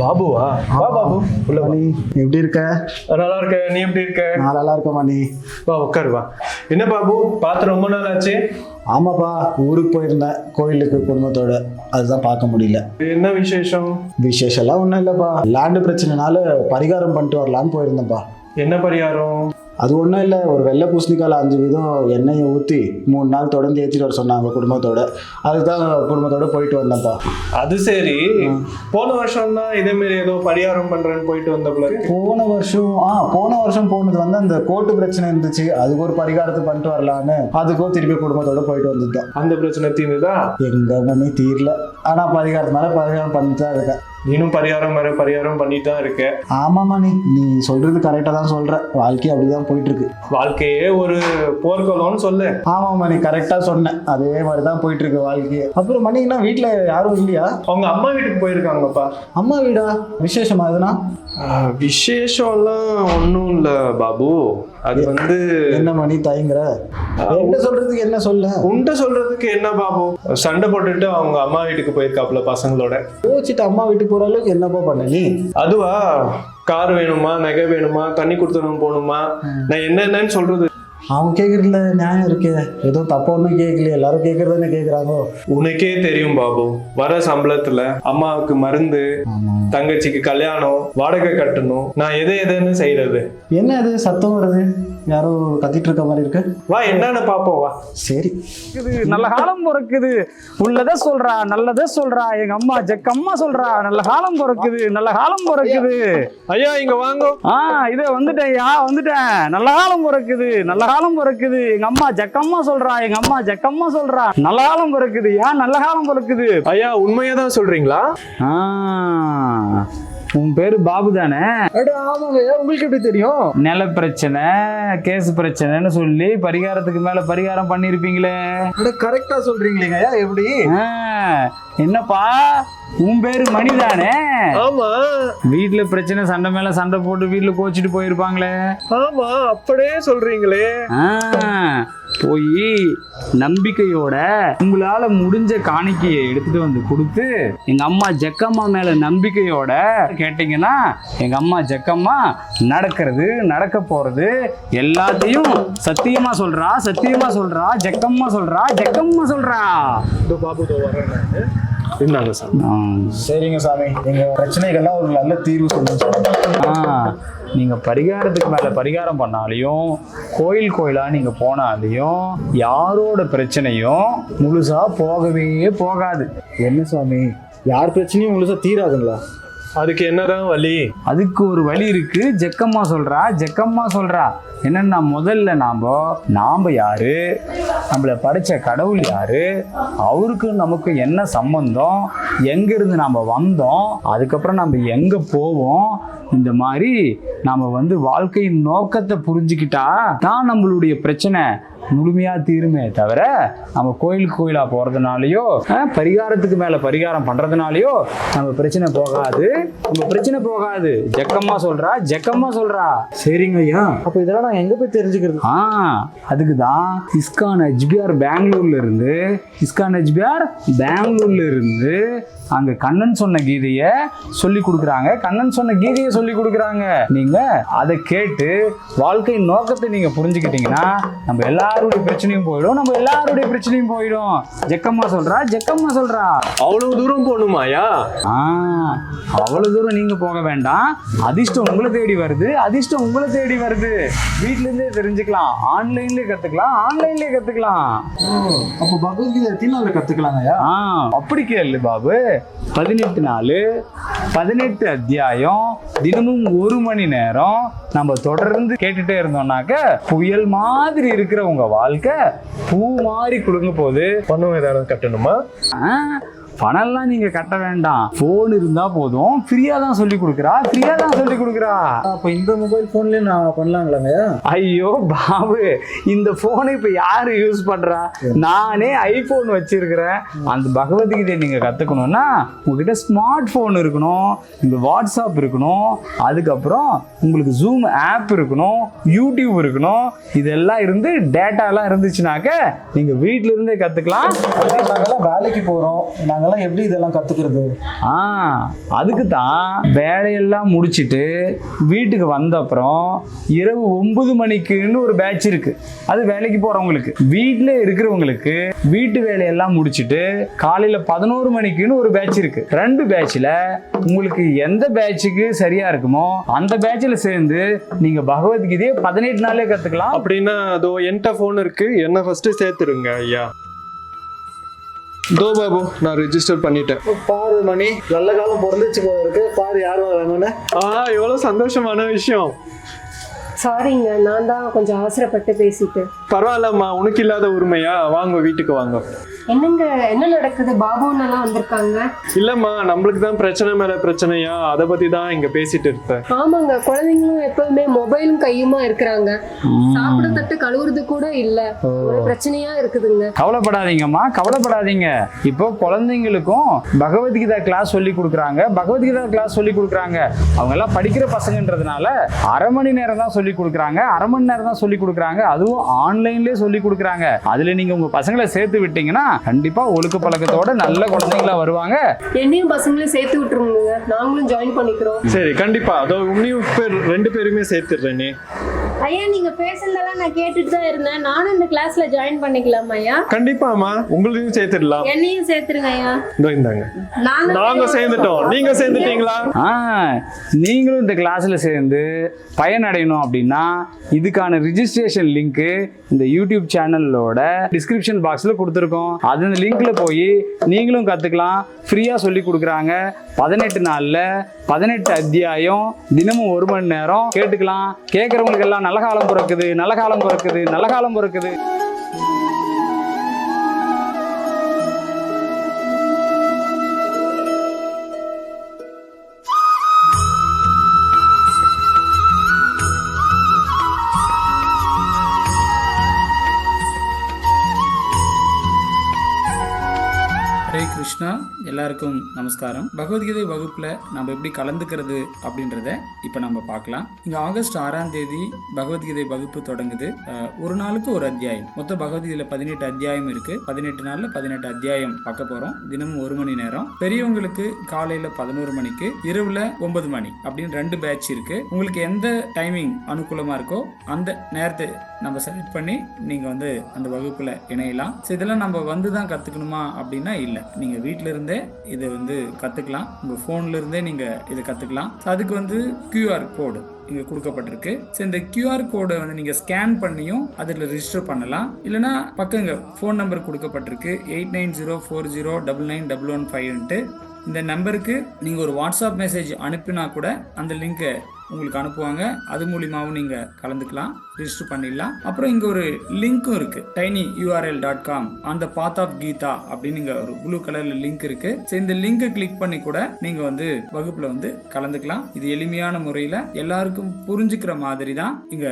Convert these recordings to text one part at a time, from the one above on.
பாபுவா? வா பாபு, உள்ள வா. நீ எப்படி இருக்க? நல்லா இருக்க. நீ எப்படி இருக்க? நான் நல்லா இருக்கேன் மணி. வா உட்காரு வா. என்ன பாபு பார்த்து ரொம்ப நாள் ஆச்சு? ஆமாப்பா, ஊருக்கு போயிருந்தேன் கோயிலுக்கு குடும்பத்தோட, அதுதான் பார்க்க முடியல. என்ன விசேஷம்? விசேஷம்லாம் ஒன்றும் இல்லைப்பா, லேண்டு பிரச்சனைனால பரிகாரம் பண்ணிட்டு வரலான்னு போயிருந்தேன்ப்பா. என்ன பரிகாரம்? அது ஒன்றும் இல்லை, ஒரு வெள்ளை பூசணிக்கால 5 வீதம் எண்ணெயை ஊற்றி 3 நாள் தொடர்ந்து ஏற்றிட்டு வர சொன்னாங்க குடும்பத்தோட. அதுதான் குடும்பத்தோட போயிட்டு வந்தேன்ப்பா. அது சரி, போன வருஷம் தான் இதே மாதிரி ஏதோ பரிகாரம் பண்றேன்னு போயிட்டு வந்தப்பல. போன வருஷம் போனது வந்து அந்த கோர்ட்டு பிரச்சனை இருந்துச்சு, அதுக்கு ஒரு பரிகாரத்தை பண்ணிட்டு வரலான்னு அதுக்கும் திருப்பி குடும்பத்தோட போயிட்டு வந்துட்டோம். அந்த பிரச்சனை தீர்ந்துதா? எங்க மணி தீரல, ஆனா பரிகாரத்தினால பரிகாரம் பண்ணிட்டு தான் இருக்கேன். நீனும் பரிகாரம் வேற பரிகாரம் பண்ணிட்டு தான் இருக்க. ஆமாமா, நீ சொல்றது கரெக்டா தான் சொல்ற. வாழ்க்கை அப்படிதான் போயிட்டு இருக்கு. வாழ்க்கையே ஒரு போர்க்களம்னு சொல்லு. ஆமாமா, நீ கரெக்டா சொன்ன. அதே மாதிரிதான் போயிட்டு இருக்கு வாழ்க்கையே. அப்புறம் மணிங்கன்னா வீட்டுல யாரும் இல்லையா? அவங்க அம்மா வீட்டுக்கு போயிருக்காங்கப்பா. அம்மா வீடா? விசேஷமா எதுனா? விசேஷம்லாம் ஒன்றும் இல்லை பாபு. அது வந்து என்ன மணி தயங்குற? என்ன சொல்றதுக்கு என்ன சொல்ல? உண்ட சொல்றதுக்கு என்ன பாபு, சண்டை போட்டுட்டு அவங்க அம்மா வீட்டுக்கு போயிருக்காப்புல பசங்களோட. யோசிச்சுட்டு அம்மா வீட்டுக்கு போற அளவுக்கு என்னப்பா பண்ண நீ? அதுவா, கார் வேணுமா, நகை வேணுமா, தண்ணி கொடுத்துடும் போகணுமா, நான் என்னன்னு சொல்றது? அவங்க கேட்கறதுல நியாயம் இருக்கே, ஏதோ தப்பா ஒன்றும் கேட்கலையே, எல்லாரும் கேட்கறதுன்னு கேட்கறாங்கோ. உனக்கே தெரியும் பாபு, வர சம்பளத்துல அம்மாவுக்கு மருந்து, தங்கச்சிக்கு கல்யாணம், வாடகை கட்டணும், நான் எதுன்னு செய்யறது. என்ன அது சத்தம் வருது? யாரோ கத்திட்டு இருக்க மாதிரி இருக்கு. வா என்னன்னு பாப்போம் வா. சரி. நல்ல காலம் பிறக்குது, உள்ளத சொல்றா, நல்லத சொல்றா, எங்க அம்மா ஜக்கம்மா சொல்றா, நல்ல காலம் பிறக்குது, நல்ல காலம் பிறக்குது. ஐயா இங்க வாங்க. இதே வந்துட்டேன்யா, வந்துட்டேன். நல்ல காலம் பிறக்குது, நல்ல காலம் பிறக்குது, எங்க அம்மா ஜக்கம்மா சொல்றா, எங்க அம்மா ஜக்கம்மா சொல்றா, நல்ல காலம் பிறக்குது. நல்ல காலம் பிறக்குது. ஐயா உண்மையாதான் சொல்றீங்களா? உன் பேரு பாபு தானே? ஆமாங்க, உங்களுக்கு எப்படி தெரியும்? நில பிரச்சனை, கேஸ் பிரச்சனைன்னு சொல்லி பரிகாரத்துக்கு மேல பரிகாரம் பண்ணிருப்பீங்களே. கரெக்டா சொல்றீங்களேங்க. எப்படி? என்னப்பா உன் பேரு மணி தானே? ஆமா. வீட்டுல பிரச்சனை, சண்டை மேல சண்டை போட்டு வீட்டுல கோச்சிட்டு போயிருப்பாங்களே. ஆமா, அப்படியே சொல்றீங்களே. போய் நம்பிக்கையோட உங்களால முடிஞ்ச காணிக்கையை எடுத்துட்டு வந்து கொடுத்து எங்க அம்மா ஜக்கம்மா மேல நம்பிக்கையோட கேட்டீங்கன்னா எங்க அம்மா ஜக்கம்மா நடக்கிறது, நடக்க போறது எல்லாத்தையும் சத்தியமா சொல்றா, சத்தியமா சொல்றா, ஜக்கம்மா சொல்றா, ஜக்கம்மா சொல்றா. பாபு வர்றேன். இருந்தாங்க சார். சரிங்க சாமி, எங்க பிரச்சனைகள்லாம் ஒரு நல்ல தீர்வு சொல்லுங்க. நீங்க பரிகாரத்துக்கு மேல பரிகாரம் பண்ணாலையும், கோயில் கோயிலா நீங்க போனாலையும் யாரோட பிரச்சனையும் முழுசா போகவே போகாது. என்ன சாமி, யார் பிரச்சனையும் முழுசா தீராதுங்களா? அதுக்கு என்னதான் வழி? அதுக்கு ஒரு வழி இருக்கு. ஜக்கம்மா சொல்றா, ஜக்கம்மா சொல்றா. என்னன்னா, முதல்ல நாம யாரு, நம்மள படைச்ச கடவுள் யாரு, அவருக்கு நமக்கு என்ன சம்பந்தம், எங்க இருந்து நாம வந்தோம், அதுக்கப்புறம் நம்ம எங்க போவோம், இந்த மாதிரி நாம வாழ்க்கையின் நோக்கத்தை புரிஞ்சுக்கிட்டா தான் நம்மளுடைய பிரச்சனை முழுமையா தீருமே தவிர நம்ம கோயிலா போறதுனாலயோ பரிகாரத்துக்கு மேல பரிகாரம் பண்றதுனாலயோ நம்ம பிரச்சனை போகாது, நம்ம பிரச்சனை போகாது. ஜக்கம்மா சொல்றா, ஜக்கம்மா சொல்றா. சரிங்க ஐயா, அப்ப இதெல்லாம் நான் எங்க போய் தெரிஞ்சுக்கிறது? அதுக்குதான் இஸ்கான் HBR பெங்களூர்ல இருந்து அங்க கண்ணன் சொன்ன கீதைய சொல்லி கொடுக்குறாங்க. கண்ணன் சொன்ன கீதையை சொல்லி கொடுக்குறாங்க. நீங்க அதை கேட்டு வாழ்க்கையின் நோக்கத்தை நீங்க புரிஞ்சுக்கிட்டீங்கன்னா நம்ம எல்லாருடைய பிரச்சனையும் போயிடும். ஜக்கம்மா சொல்றா, ஜக்கம்மா சொல்றா. அவ்வளவு தூரம் போகணுமாயா? அவ்வளவு தூரம் நீங்க போக வேண்டாம். அதிர்ஷ்டம் உங்களை தேடி வருது, அதிர்ஷ்டம் உங்களை தேடி வருது. வீட்ல இருந்தே தெரிஞ்சுக்கலாம், ஆன்லைன்லயே கத்துக்கலாம். அப்ப பகவத்கீதை எத்தனை நாள்ல கத்துக்கலாங்க ஐயா? அப்படி கேளு பாபு. 18 நாள் 18 அத்தியாயம் தினமும் 1 மணி நேரம் நம்ம தொடர்ந்து கேட்டுட்டே இருந்தோம்னாக்க புயல் மாதிரி இருக்கிற உங்க வாழ்க்கை பூ மாதிரி குலுங்க போகுது. பணம் ஏதாவது கட்டணுமா? பணம்லாம் நீங்க கட்ட வேண்டாம். போன் இருந்தா போதும். ஃப்ரீயா தான் சொல்லி கொடுக்குறா. அப்ப இந்த மொபைல் போன்லயே நான் பண்ணலாங்களாங்க? ஐயோ பாபு, இந்த போனை இப்ப யாரு யூஸ் பண்றா? நானே ஐபோன் வச்சிருக்கிறேன். அந்த பகவத்கீதை நீங்க கத்துக்கணும்னா உங்ககிட்ட ஸ்மார்ட் போன் இருக்கணும், இந்த வாட்ஸ்அப் இருக்கணும், அதுக்கப்புறம் உங்களுக்கு ஜூம் ஆப் இருக்கணும், யூடியூப் இருக்கணும். இதெல்லாம் இருந்து டேட்டா எல்லாம் இருந்துச்சுனாக்க நீங்க வீட்டுல இருந்தே கத்துக்கலாம். நாங்கெல்லாம் வேலைக்கு போறோம், நாங்க நாங்கெல்லாம் எப்படி இதெல்லாம் கத்துக்கிறது? அதுக்கு தான் வேலையெல்லாம் முடிச்சுட்டு வீட்டுக்கு வந்த அப்புறம் இரவு 9 மணிக்குன்னு ஒரு பேட்ச் இருக்கு. அது வேலைக்கு போறவங்களுக்கு. வீட்டில் இருக்கிறவங்களுக்கு வீட்டு வேலையெல்லாம் முடிச்சுட்டு காலையில 11 மணிக்குன்னு ஒரு பேட்ச் இருக்கு. 2 பேட்ச்ல உங்களுக்கு எந்த பேட்சுக்கு சரியா இருக்குமோ அந்த பேட்ச்ல சேர்ந்து நீங்க பகவத்கீதையை 18 நாளே கத்துக்கலாம். அப்படின்னா அதோ என்கிட்ட போன் இருக்கு, என்ன ஃபர்ஸ்ட் சேர்த்துருங்க ஐயா. தோ பாபு, நான் ரெஜிஸ்டர் பண்ணிட்டேன். பாரு மணி, நல்ல காலம் பிறந்துச்சு போல இருக்கு. பாரு யார் வராங்கன்னு. எவ்வளவு சந்தோஷமான விஷயம். சாரிங்க, நான் தான் கொஞ்சம் அவசரப்பட்டு பேசிட்டு. பரவாயில்லம்மா, உனக்கு இல்லாத உரிமையா? வாங்க வீட்டுக்கு வாங்க. என்னங்க, என்ன நடக்குது? பாபுன்னெல்லாம் வந்திருக்காங்க. இல்லம்மா, நம்மளுக்கு தான் பிரச்சனை மேல பிரச்சனையா, அதை பத்தி தான் இங்க பேசிட்டு இருப்பேன். ஆமாங்க, குழந்தைங்களும் எப்பவுமே மொபைலும் கையுமா இருக்கிறாங்க. சாப்பிட தட்டு கழுவுறது கூட இல்ல. ஒரு பிரச்சனையா இருக்குதுங்க. கவலைப்படாதீங்கம்மா, கவலைப்படாதீங்க. இப்போ குழந்தைங்களுக்கும் பகவத்கீதா கிளாஸ் சொல்லி கொடுக்குறாங்க. பகவத்கீதா கிளாஸ் சொல்லி கொடுக்குறாங்க. அவங்க எல்லாம் படிக்கிற பசங்கன்றதுனால 1/2 மணி நேரம் தான் சொல்லி கொடுக்குறாங்க. 1/2 மணி நேரம் தான் சொல்லி கொடுக்குறாங்க. அதுவும் ஆன்லைன்லயே சொல்லி கொடுக்குறாங்க. அதுல நீங்க உங்க பசங்களை சேர்த்து விட்டீங்கன்னா கண்டிப்பா ஒழுக்க பழக்கத்தோட நல்ல குழந்தைங்களா வருவாங்க. என்னையும் பசங்களையும் சேர்த்து விட்டுருங்க, நாங்களும் ஜாயின் பண்ணிக்கிறோம். சரி, கண்டிப்பா. அதோ உன்னையும் 2 பேருமே சேர்த்துடுறேனே. ஐயா, நீங்க பேசுனதெல்லாம் நான் கேட்டுட்டு தான் இருந்தேன். நானும் இந்த கிளாஸ்ல ஜாயின் பண்ணிக்கலாம் ஐயா? கண்டிப்பாமா, உங்களையும் சேர்த்துடலாம். என்னையும் சேர்த்துருங்க ஐயா. இந்தாங்க, நாங்க சேர்ந்துட்டோம். நீங்க சேர்ந்துட்டீங்களா? நீங்களும் இந்த கிளாஸ்ல சேர்ந்து பயனடையணும் அப்படின்னா இதுக்கான ரிஜிஸ்ட்ரேஷன் லிங்க் இந்த யூடியூப் சேனலோட டிஸ்கிரிப்ஷன் பாக்ஸ்ல கொடுத்துருக்கோம். அந்த லிங்க்ல போய் நீங்களும் கத்துக்கலாம். ஃப்ரீயா சொல்லி கொடுக்குறாங்க. 18 நாள்ல 18 அத்தியாயம் தினமும் 1 மணி நேரம் கேட்டுக்கலாம். கேட்கறவங்களுக்கு எல்லாம் நல்ல காலம் பிறக்குது, நல்ல காலம் பிறக்குது, நல்ல காலம் பிறக்குது. ஹரே கிருஷ்ணா, எல்லாருக்கும் நமஸ்காரம். பகவத்கீதை வகுப்புல நம்ம எப்படி கலந்துக்கிறது அப்படின்றத இப்ப நம்ம பார்க்கலாம். இங்க ஆகஸ்ட் 6ஆம் தேதி பகவத்கீதை வகுப்பு தொடங்குது. ஒரு நாளுக்கு ஒரு அத்தியாயம். மொத்தம் பகவத்கீதையில 18 அத்தியாயம் இருக்கு. 18 நாள்ல 18 அத்தியாயம் பார்க்க போறோம். தினமும் 1 மணி நேரம். பெரியவங்களுக்கு காலையில 11 மணிக்கு, இரவுல 9 மணி அப்படின்னு 2 பேட்ச் இருக்கு. உங்களுக்கு எந்த டைமிங் அனுகூலமா இருக்கோ அந்த நேரத்தை நம்ம செலக்ட் பண்ணி நீங்க வந்து அந்த வகுப்புல இணையலாம். இதெல்லாம் நம்ம வந்து தான் கத்துக்கணுமா அப்படின்னா இல்ல, நீங்க வீட்டில இருந்தே இதை வந்து கத்துக்கலாம். உங்க போன்ல இருந்தே நீங்க இதை கத்துக்கலாம். அதுக்கு வந்து QR கோடு இங்க கொடுக்கப்பட்டிருக்கு. இந்த QR கோடை வந்து நீங்க ஸ்கேன் பண்ணியும் அதில் ரிஜிஸ்டர் பண்ணலாம். இல்லைன்னா பக்கங்க ஃபோன் நம்பர் கொடுக்கப்பட்டிருக்கு 8904099115. இந்த நம்பருக்கு நீங்க ஒரு வாட்ஸ்அப் மெசேஜ் அனுப்பினா கூட அந்த லிங்கை உங்களுக்கு அனுப்புவாங்க. அது மூலியமாவும் நீங்க கலந்துக்கலாம், ரிஜிஸ்டர் பண்ணிடலாம். அப்புறம் இங்க ஒரு லிங்க்கும் இருக்கு, tinyurl.com. அந்த பாத் ஆஃப் கீதா அப்படின்னு இங்க ஒரு ப்ளூ கலர்ல லிங்க் இருக்கு. இந்த லிங்கை கிளிக் பண்ணி கூட நீங்க வந்து வகுப்புல வந்து கலந்துக்கலாம். இது எளிமையான முறையில எல்லாருக்கும் புரிஞ்சுக்கிற மாதிரி தான் இங்க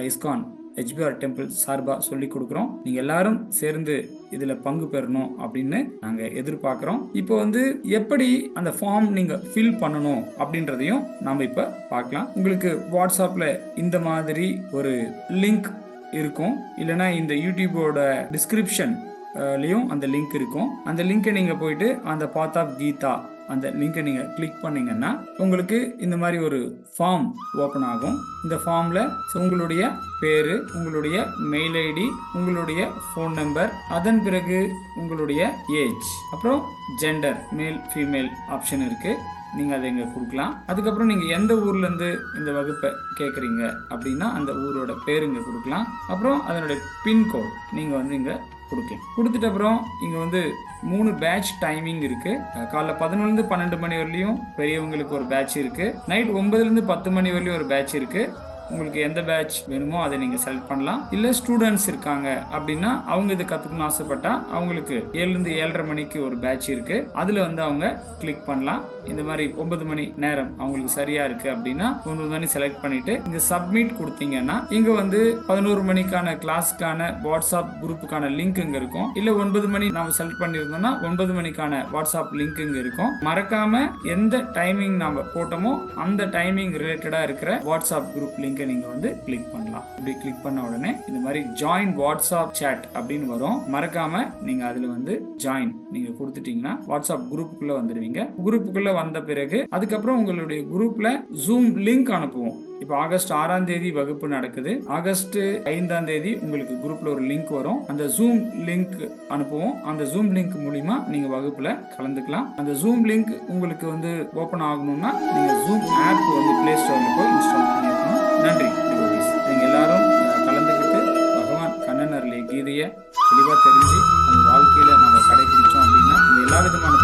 இஸ்கான் HBR டெம்பிள் சார்பா சொல்லி கொடுக்குறோம். நீங்க எல்லாரும் சேர்ந்து இதுல பங்கு பெறணும் அப்படின்னு நாங்க எதிர்பார்க்கிறோம். இப்போ வந்து எப்படி அந்த ஃபார்ம் நீங்க ஃபில் பண்ணணும் அப்படின்றதையும் நாம இப்ப பார்க்கலாம். உங்களுக்கு வாட்ஸ்அப்ல இந்த மாதிரி ஒரு லிங்க் இருக்கும், இல்லைன்னா இந்த யூடியூபோட டிஸ்கிரிப்ஷன்லயும் அந்த லிங்க் இருக்கும். அந்த லிங்கை நீங்க போயிட்டு அந்த பாத் ஆஃப் கீதா அந்த லிங்கை நீங்கள் கிளிக் பண்ணீங்கன்னா உங்களுக்கு இந்த மாதிரி ஒரு ஃபார்ம் ஓப்பன் ஆகும். இந்த ஃபார்மில் உங்களுடைய பேர், உங்களுடைய மெயில் ஐடி, உங்களுடைய ஃபோன் நம்பர், அதன் பிறகு உங்களுடைய ஏஜ், அப்புறம் ஜெண்டர், மேல் ஃபீமேல் ஆப்ஷன் இருக்குது. நீங்கள் அதை இங்கே கொடுக்கலாம். அதுக்கப்புறம் நீங்கள் எந்த ஊர்லேருந்து இந்த வகுப்பை கேட்குறீங்க அப்படின்னா அந்த ஊரோட பேர் இங்கே கொடுக்கலாம். அப்புறம் அதனுடைய பின்கோட் நீங்கள் வந்து இங்கே கொடுக்கலாம். கொடுத்துட்ட அப்புறம் இங்கே வந்து 3 பேட்ச் டைமிங் இருக்கு. காலைல 11 to 12 மணி வரலையும் பெரியவங்களுக்கு ஒரு பேட்ச் இருக்கு. நைட் 9 to 10 மணி வரலையும் ஒரு பேட்ச் இருக்கு. உங்களுக்கு எந்த பேட்ச் வேணுமோ அதை நீங்க செலக்ட் பண்ணலாம். இல்ல ஸ்டூடெண்ட்ஸ் இருக்காங்க அப்படின்னா அவங்க இதை கத்துக்கணும்னு ஆசைப்பட்டா அவங்களுக்கு 7 to 7:30 மணிக்கு ஒரு பேட்ச் இருக்கு. அதுல வந்து அவங்க கிளிக் பண்ணலாம். இந்த மாதிரி 9 மணி நேரம் அவங்களுக்கு சரியா இருக்கு அப்படின்னா 9 மணி செலக்ட் பண்ணிட்டு இங்க சப்மிட் கொடுத்தீங்கன்னா இங்க வந்து 11 மணிக்கான கிளாஸ்க்கான வாட்ஸ்அப் குரூப்புக்கான லிங்க் இங்க இருக்கும். இல்ல 9 மணி நாம செலக்ட் பண்ணிருந்தோம்னா 9 மணிக்கான வாட்ஸ்அப் லிங்க் இங்க இருக்கும். மறக்காம எந்த டைமிங் நாம போட்டோமோ அந்த டைமிங் ரிலேட்டடா இருக்கிற வாட்ஸ்அப் குரூப் லிங்க் லிங்கை நீங்க வந்து கிளிக் பண்ணலாம். இப்படி கிளிக் பண்ண உடனே இந்த மாதிரி ஜாயின் வாட்ஸ்அப் சேட் அப்படின்னு வரும். மறக்காம நீங்க அதுல வந்து ஜாயின் நீங்க கொடுத்துட்டீங்கன்னா வாட்ஸ்அப் குரூப்புக்குள்ள வந்துடுவீங்க. குரூப்புக்குள்ள வந்த பிறகு அதுக்கப்புறம் உங்களுடைய குரூப்ல ஜூம் லிங்க் அனுப்புவோம். இப்போ ஆகஸ்ட் 6ஆம் தேதி வகுப்பு நடக்குது. ஆகஸ்ட் 5ஆம் தேதி உங்களுக்கு குரூப்ல ஒரு லிங்க் வரும். அந்த ஜூம் லிங்க் அனுப்புவோம். அந்த ஜூம் லிங்க் மூலியமா நீங்க வகுப்புல கலந்துக்கலாம். அந்த ஜூம் லிங்க் உங்களுக்கு வந்து ஓபன் ஆகணும்னா நீங்க ஜூம் ஆப் வந்து பிளே ஸ்டோர்ல போய் இன்ஸ்டால் பண்ணிருக்கணும். நன்றி devotees. நீங்க எல்லாரும் கலந்துக்கிட்டு பகவான் கண்ணன் அருளிய கீதையை தெளிவா தெரிஞ்சு நம்ம வாழ்க்கையில நம்ம கடைபிடிச்சோம் அப்படின்னா இந்த எல்லா விதமான